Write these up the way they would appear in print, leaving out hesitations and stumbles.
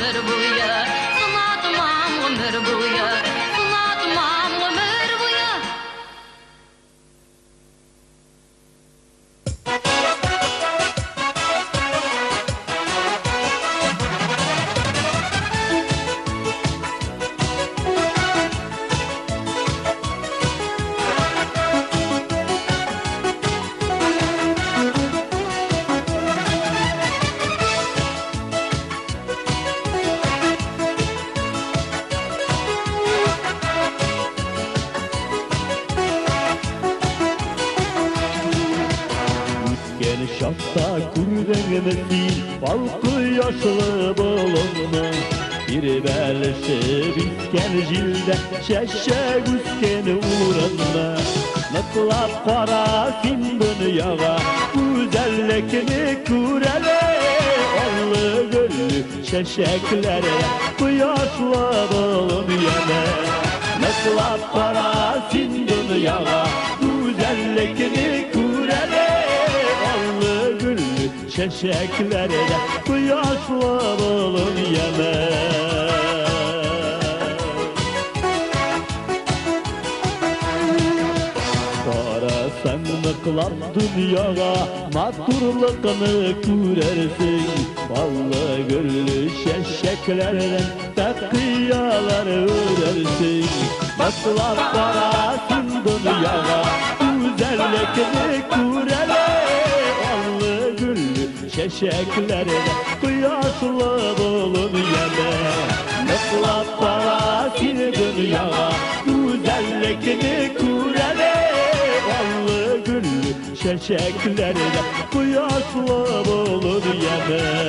ömür boyu. Unutmam ömür boyu. Unutmam ömür boyu. Gel şafta kurdengemesin balkı yaşlı bolunma bir belşe bitken jilde şeşe güskeni uğranma Naklap parasın dünyaga güzellikini kurele Allı göllü şeşeklere kıyasla bolun yeme Naklap parasın dünyaga güzellikini kurele Çeşeklere kıyasla bolun yeme Karasan mıklap dünyaya maturlukını kürersin Ballı güllü çeşeklerden takıyalar örersin Mıklap parasın dünyaya güzellikini kürersin Çeşeklere kıyasla bolun yeme Mıklap parasını dünyaya güzellikini kurele Ballı güllü çeşeklere kıyasla bolun yeme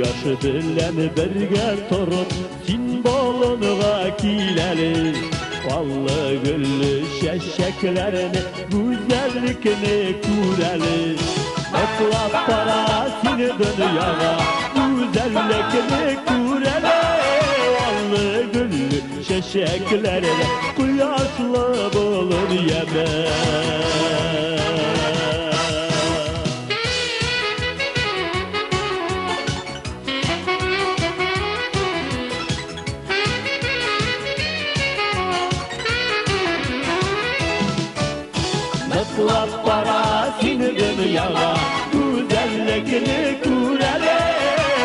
Yaşı bilen birge turup sin bolunğa kileli Ballı güllü şeşeklerini güzellikini kureli Mıklap parasını dünyaya güzellikini kureli Ballı güllü şeşeklerini kıyasla bolun yeme Mıklap parasını dünyaya güzellikini kurele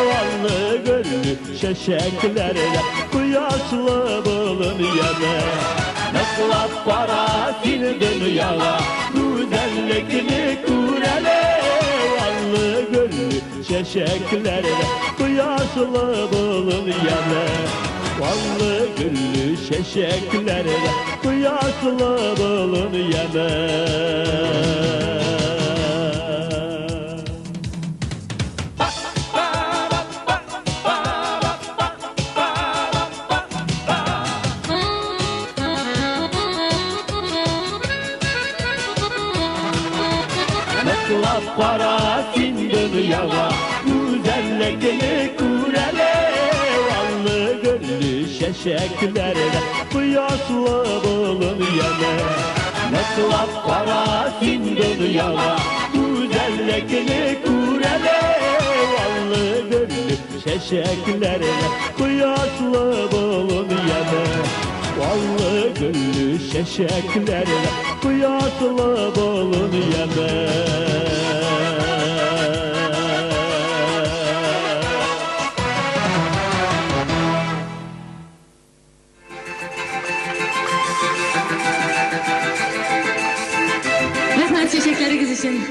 Vallı göllü şeşeklerle kıyasla bolun yeme Mıklap parasını dünyaya güzellikini kurele Vallı göllü şeşeklerle kıyasla bolun yeme Vallı güllü şeşeklerle kıyasla bolun yeme Mıklap parasın dünyaya güzellikini kurele Vallı güllü şeşeklerle kıyasla bolun yeme Mıklap parasın dünyaya güzellikini kurele Vallı güllü şeşeklerle kıyasla bolun yeme Vallı güllü şeşeklerle kıyasla bolun yeme Resmen çiçekleriniz için.